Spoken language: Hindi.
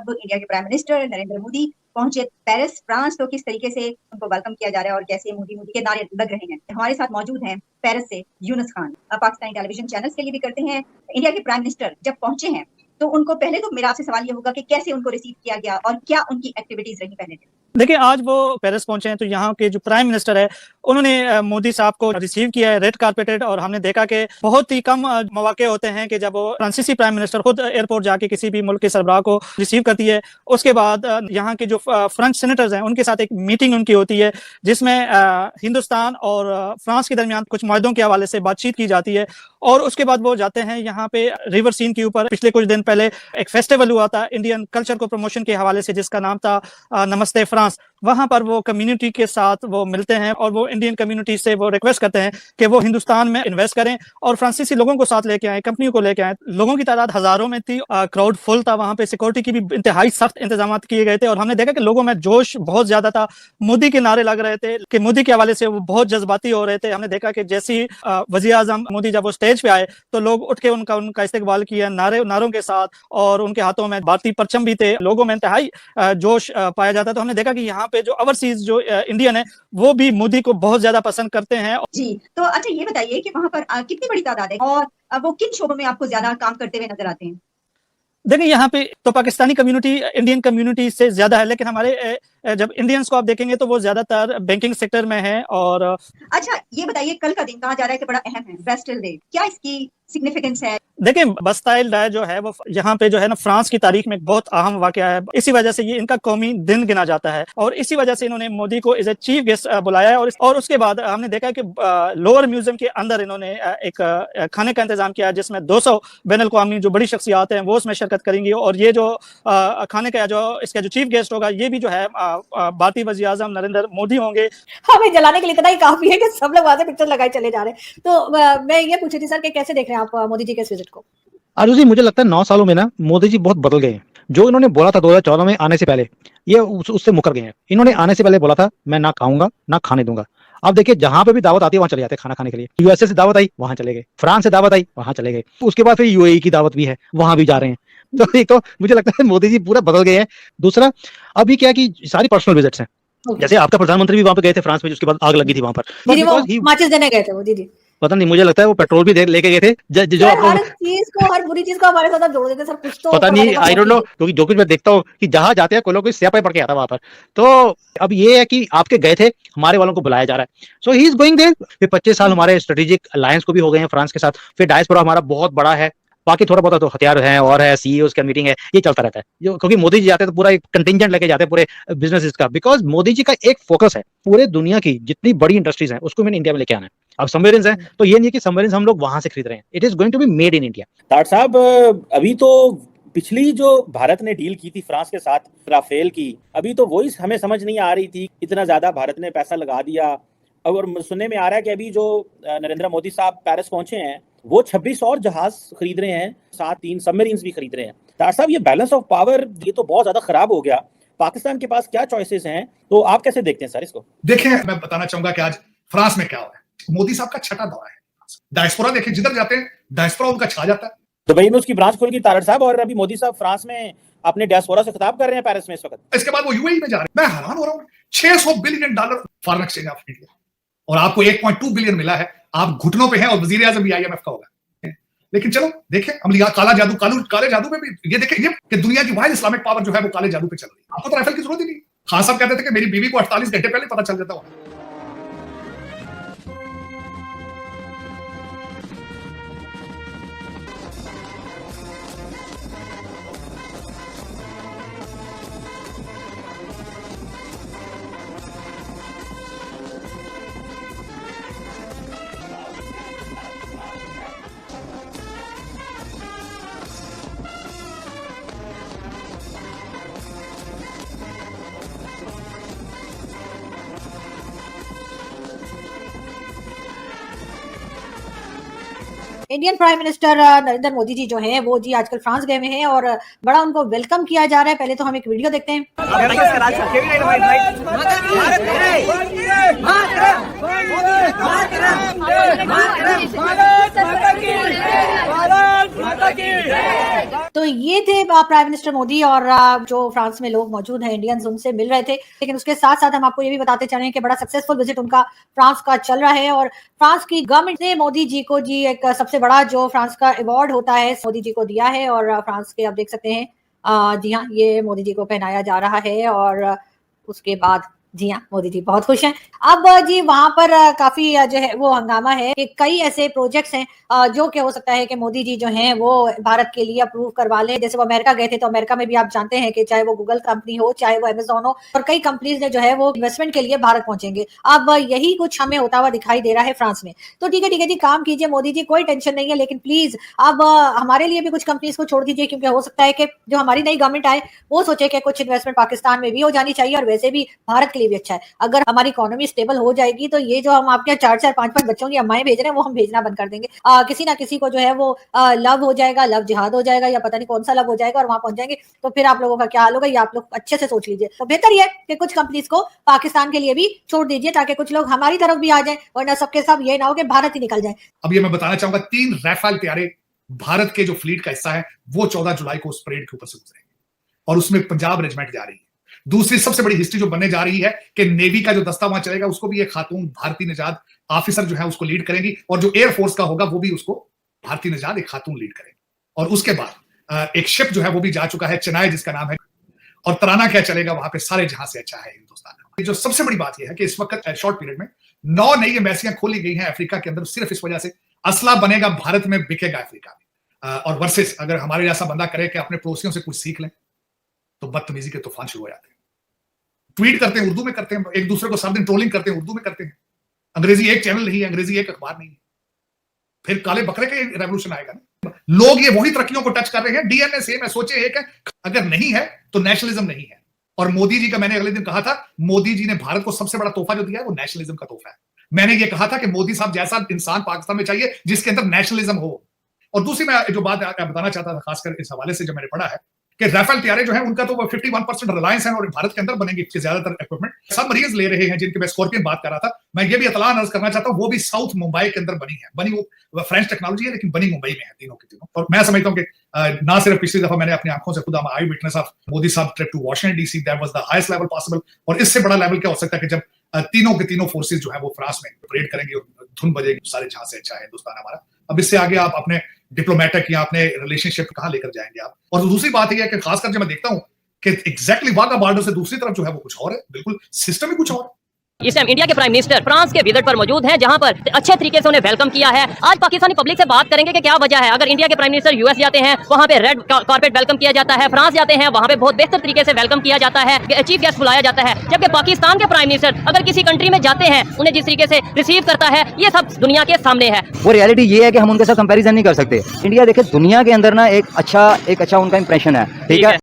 अब इंडिया के प्राइम मिनिस्टर नरेंद्र मोदी पहुंचे पेरिस, फ्रांस। तो किस तरीके से उनको वेलकम किया जा रहा है और कैसे मोदी मोदी के नारे लग रहे हैं। हमारे साथ मौजूद हैं पेरिस से यूनुस खान, पाकिस्तानी टेलीविजन चैनल्स के लिए भी करते हैं। इंडिया के प्राइम मिनिस्टर जब पहुंचे हैं तो उनको पहले तो मेरा आपसे सवाल ये होगा कि कैसे उनको रिसीव किया गया और क्या उनकी एक्टिविटीज रही पहले दिन। देखिए, आज वो पेरिस पहुंचे हैं तो यहाँ के जो प्राइम मिनिस्टर है उन्होंने मोदी साहब को रिसीव किया है रेड कारपेटेड। और हमने देखा कि बहुत ही कम मौके होते हैं कि जब वो फ्रांसीसी प्राइम मिनिस्टर खुद एयरपोर्ट जाके किसी भी मुल्क के सरबराह को रिसीव करती है। उसके बाद यहाँ के जो फ्रेंच सेनेटर्स हैं उनके साथ एक मीटिंग उनकी होती है जिसमें हिंदुस्तान और फ्रांस के दरमियान कुछ मुआहदों के हवाले से बातचीत की जाती है। और उसके बाद वो जाते हैं यहाँ पे रिवर सीन के ऊपर। पिछले कुछ दिन पहले एक फेस्टिवल हुआ था इंडियन कल्चर को प्रमोशन के हवाले से जिसका नाम था नमस्ते फ्रांस। वहां पर वो कम्युनिटी के साथ वो मिलते हैं और वो इंडियन कम्युनिटी से वो रिक्वेस्ट करते हैं कि वो हिंदुस्तान में इन्वेस्ट करें और फ्रांसीसी लोगों को साथ लेके आए, कंपनियों को लेके आए। लोगों की तादाद हजारों में थी, क्राउड फुल था। वहां पे सिक्योरिटी की भी इंतहाई सख्त इंतजाम किए गए थे और हमने देखा कि लोगों में जोश बहुत ज्यादा था। मोदी के नारे लग रहे थे कि मोदी के हवाले से वो बहुत जज्बाती हो रहे थे। हमने देखा कि जैसी वजीर आजम मोदी जब वो स्टेज पे आए तो लोग उठ के उनका इस्तकबाल किया नारों के साथ और उनके हाथों में भारतीय परचम भी थे। लोगों में इंतहाई जोश पाया जाता। तो हमने देखा कि यहाँ पे जो ओवरसीज जो इंडियन है वो भी मोदी को बहुत ज्यादा पसंद करते हैं। जी, तो अच्छा ये बताइए कि वहां पर कितनी बड़ी तादाद है और वो किन शोबों में आपको ज्यादा काम करते हुए नजर आते हैं। देखिए, यहाँ पे तो पाकिस्तानी कम्युनिटी इंडियन कम्युनिटी से ज्यादा है, लेकिन हमारे जब इंडियंस को आप देखेंगे तो वो ज्यादातर बैंकिंग सेक्टर में है। और अच्छा ये बताइए, कल का दिन कहा जा रहा है कि बड़ा अहम है, बेस्टिल डे, क्या इसकी सिग्निफिकेंस है। देखिए, बस्टाइल डे जो है वो यहाँ पे जो है ना फ्रांस की तारीख में एक बहुत अहम वाकया है। इसी वजह से ये इनका कौमी दिन गिना जाता है और इसी वजह से इन्होंने मोदी को एज ए चीफ गेस्ट बुलाया है। और उसके बाद हमने देखा कि लोअर म्यूजियम के अंदर इन्होंने एक खाने का इंतजाम किया जिसमें 200 बैनुल अक़वामी जो बड़ी शख्सियात हैं वो उसमें शिरकत करेंगी। और ये जो खाने का जो इसका जो चीफ गेस्ट होगा ये भी जो है भारतीय वज़ीर आज़म नरेंद्र मोदी होंगे। हमें जलाने के लिए इतना ही काफी है कि सब लोग वहां से पिक्चर लगाए चले जा रहे हैं। तो मैं ये पूछी थी सर कि कैसे देख रहे हैं आप मोदी जी के इस विजिट को। आजू जी, मुझे लगता है 9 सालों में ना मोदी जी बहुत बदल गए हैं। जो इन्होंने बोला था 2014 में आने से पहले, ये उससे मुकर गए हैं। इन्होंने आने से पहले बोला था मैं ना खाऊंगा ना खाने दूंगा। अब देखिए, जहां पे भी दावत आती है वहां चले जाते हैं खाना खाने के लिए। यूएसए से दावत आई वहां चले गए, फ्रांस से दावत आई वहां चले गए, उसके बाद फिर यूएई की दावत भी है वहां भी जा रहे हैं। तो एक तो मुझे लगता है मोदी जी पूरा बदल गए हैं। दूसरा, अभी क्या कि सारी पर्सनल विजिट्स हैं। जैसे आपका प्रधानमंत्री भी वहां पे गए थे फ्रांस में, जिसके बाद आग लगी थी वहां पर। माचिस देने गए थे वो। जी पता नहीं, मुझे लगता है वो पेट्रोल भी लेके गए थे। जो हर चीज को, हर बुरी चीज को हमारे साथ जोड़ देते सर, कुछ तो पता नहीं, आई डोंट नो। क्योंकि जो कुछ मैं देखता हूँ कि जहां जाते हैं कोई लोग स्यापा पड़ के आता है वहां पर। तो अब ये है कि आपके गए थे, हमारे वालों को बुलाया जा रहा है। सो ही इज गोइंग देयर। फिर 25 साल हमारे स्ट्रेटेजिक अलायंस को भी हो गए हैं फ्रांस के साथ। फिर डायस्पोरा हमारा बहुत बड़ा है। बाकी थोड़ा बहुत तो हथियार है और है, सीईओ की मीटिंग है, ये चलता रहता है। जो क्योंकि मोदी जी जाते हैं तो पूरा एक कंटिंजेंट लेके जाते हैं पूरे बिजनेस का। बिकॉज मोदी जी का एक फोकस है पूरे दुनिया की जितनी बड़ी इंडस्ट्रीज हैं उसको मैंने इंडिया में लेके आना है। अब सबमरीन्स हैं तो ये नहीं कि सबमरीन्स हम लोग वहां से खरीद रहे हैं। It is going to be made in India. तार साहब, अभी तो पिछली जो भारत ने डील की थी फ्रांस के साथ राफेल की, अभी तो वही हमें समझ नहीं आ रही थी। इतना ज्यादा भारत ने पैसा लगा दिया और सुनने में आ रहा है कि अभी जो नरेंद्र मोदी साहब पेरिस पहुंचे हैं वो 26 और जहाज खरीद रहे हैं, साथ 3 सबमरीन्स भी खरीद रहे हैं। तार साहब, ये बैलेंस ऑफ पावर ये तो बहुत ज्यादा खराब हो गया। पाकिस्तान के पास क्या चॉइसेस हैं, तो आप कैसे देखते हैं सर इसको। देखें, मैं बताना चाहूंगा कि आज फ्रांस में क्या हो रहा है। मोदी साहब का छठा दौरा है। डायस्पोरा देखिए, जिधर जाते हैं डायस्पोरा उनका छा जाता है। दुबई में उसकी ब्रांच खुल गई तारड़ साहब, और अभी मोदी साहब फ्रांस में अपने डायस्पोरा से खिताब कर रहे हैं पेरिस में इस वक्त। इसके बाद वो यूएई में जा रहे हैं। मैं हैरान हो रहा हूँ, $600 billion foreign exchange of India और आपको 1.2 बिलियन मिला है। आप घुटनों पे हैं और वजीर आजम भी IMF का होगा। लेकिन चलो देखें, हम काला जादू, काले जादू में भी ये देखें कि दुनिया की वाहिद इस्लामिक पावर जो है वो काले जादू पे चल रही है। आपको तो राइफल की जरूरत ही नहीं। खान साहब कहते थे कि मेरी बीवी को 48 घंटे पहले पता चल जाता हुआ। Indian prime minister Narendra Modi ji जो हैं वो जी आजकल फ्रांस गए हुए हैं और बड़ा उनको वेलकम किया जा रहा है। पहले तो हम एक वीडियो देखते हैं। तो ये थे प्राइम मिनिस्टर मोदी और जो फ्रांस में लोग मौजूद हैं इंडियंस उनसे मिल रहे थे। लेकिन उसके साथ साथ हम आपको ये भी बताते चलें कि बड़ा सक्सेसफुल विजिट उनका फ्रांस का चल रहा है और फ्रांस की गवर्नमेंट ने मोदी जी को एक सबसे बड़ा जो फ्रांस का अवार्ड होता है मोदी जी को दिया है और फ्रांस के आप देख सकते हैं जी हाँ ये मोदी जी को पहनाया जा रहा है और उसके बाद जी हाँ मोदी जी बहुत खुश हैं। अब जी वहां पर काफी जो है वो हंगामा है कि कई ऐसे प्रोजेक्ट्स हैं जो कि हो सकता है कि मोदी जी जो हैं वो भारत के लिए अप्रूव करवा लें। जैसे वो अमेरिका गए थे तो अमेरिका में भी आप जानते हैं कि चाहे वो गूगल कंपनी हो चाहे वो अमेजोन हो और कई कंपनीज ने जो है वो इन्वेस्टमेंट के लिए भारत पहुंचेंगे। अब यही कुछ हमें होता हुआ दिखाई दे रहा है फ्रांस में। तो ठीक है जी काम कीजिए मोदी जी कोई टेंशन नहीं है, लेकिन प्लीज अब हमारे लिए भी कुछ कंपनीज को छोड़ दीजिए क्योंकि हो सकता है कि जो हमारी नई गवर्नमेंट आए वो सोचे कि कुछ इन्वेस्टमेंट पाकिस्तान में भी हो जानी चाहिए और वैसे भी भारत के लिए भी अच्छा है। अगर हमारी इकोनॉमी स्टेबल हो जाएगी तो ये जो हम आपके 4-4 5-5 बच्चों की अम्माएं भेज रहे हैं वो हम भेजना बंद कर देंगे। किसी ना किसी को जो है वो लव हो जाएगा, लव जिहाद हो जाएगा या पता नहीं कौन सा लव हो जाएगा और वहां पहुंच जाएंगे तो फिर आप लोगों का क्या हाल होगा ये आप लोग अच्छे से सोच लीजिए। तो बेहतर ये कि कुछ कंपनीज को पाकिस्तान के लिए भी छोड़ दीजिए ताकि कुछ लोग हमारी तरफ भी आ जाए वरना सबके सब ये ना हो कि भारत ही निकल जाए। अब ये मैं बताना चाहूंगा 3 राफेल तैयारे भारत के जो फ्लीट का हिस्सा है वो 14 जुलाई को उस परेड के ऊपर से गुजरेंगे और उसमें पंजाब रेजिमेंट जा रही है। दूसरी सबसे बड़ी हिस्ट्री जो बनने जा रही है कि नेवी का जो दस्ता वहां चलेगा उसको भी एक खातून भारतीय निजात ऑफिसर जो है उसको लीड करेंगी और जो एयरफोर्स का होगा वो भी उसको भारतीय निजात एक खातून लीड करेंगे। और उसके बाद एक शिप जो है वो भी जा चुका है चेन्नई जिसका नाम है और तराना क्या चलेगा वहां पे सारे जहां से अच्छा है हिंदुस्तान। जो सबसे बड़ी बात यह है कि इस वक्त शॉर्ट पीरियड में 9 नई एम्बेसियां खोली गई हैं अफ्रीका के अंदर सिर्फ इस वजह से असला बनेगा भारत में बिकेगा अफ्रीका में। और वर्सेस अगर हमारे जैसा बंदा करे कि अपने पड़ोसियों से कुछ सीख लें तो बदतमीजी के तूफान शुरू हो जाते हैं। ट्वीट करते हैं उर्दू में करते हैं, एक दूसरे को सब दिन ट्रोलिंग करते हैं उर्दू में करते हैं। अंग्रेजी एक चैनल नहीं है, अंग्रेजी एक अखबार नहीं है, फिर काले बकरे का रेवोल्यूशन आएगा ना। लोग ये वही तरक्कियों को टच कर रहे हैं, डीएनए सेम है, सोचे एक है, अगर नहीं है तो नेशनलिज्म नहीं है। और मोदी जी का मैंने अगले दिन कहा था मोदी जी ने भारत को सबसे बड़ा तोहफा जो दिया है वो नेशनलिज्म का तोहफा है। मैंने ये कहा था कि मोदी साहब जैसा इंसान पाकिस्तान में चाहिए जिसके अंदर नेशनलिज्म हो। और दूसरी मैं जो बात बताना चाहता था खासकर इस हवाले से जब मैंने पढ़ा है कि राफेल तैयारे जो है उनका तो 51% रिलायंस है और भारत के अंदर बनेंगे इसके ज्यादातर इक्विपमेंट सब मरीज ले रहे हैं जिनके मैं स्कॉर्पियन बात कर रहा था। मैं ये भी इतला अर्ज करना चाहता हूं वो भी साउथ मुंबई के अंदर बनी वो फ्रेंच टेक्नोलॉजी है लेकिन बनी मुंबई में है तीनों के तीनों। और मैं समझता हूं कि ना सिर्फ पिछली दफा मैंने अपनी आंखों से खुद आई विटनेस ऑफ मोदी साहब trip to Washington DC that was the highest level possible. और इससे बड़ा लेवल क्या हो सकता है कि जब तीनों के तीनों फोर्सेज जो है वो फ्रांस में परेड करेंगे और धुन बजेगी सारे जहां से अच्छा है हिंदुस्तान हमारा। अब इससे आगे आप अपने डिप्लोमेटिक या अपने रिलेशनशिप कहां लेकर जाएंगे आप। और दूसरी बात यह है कि खासकर जब मैं देखता हूं कि एग्जैक्टली वाघा बॉर्डर से दूसरी तरफ जो है वो कुछ और है, बिल्कुल सिस्टम ही कुछ और है। इस टाइम इंडिया के प्राइम मिनिस्टर फ्रांस के विजिट पर मौजूद हैं जहां पर अच्छे तरीके से उन्हें वेलकम किया है। आज पाकिस्तानी पब्लिक से बात करेंगे कि क्या वजह है। अगर इंडिया के प्राइम मिनिस्टर यूएस जाते हैं वहां पे रेड कारपेट वेलकम किया जाता है, फ्रांस जाते हैं वहां पे बहुत बेहतर तरीके से वेलकम किया जाता है, चीफ गेस्ट बुलाया जाता है। जबकि पाकिस्तान के प्राइम मिनिस्टर अगर किसी कंट्री में जाते हैं उन्हें जिस तरीके से रिसीव करता है ये सब दुनिया के सामने है। वो रियलिटी ये है कि हम उनके साथ कंपैरिजन नहीं कर सकते। इंडिया देखे दुनिया के अंदर ना एक अच्छा उनका इंप्रेशन है, ठीक है।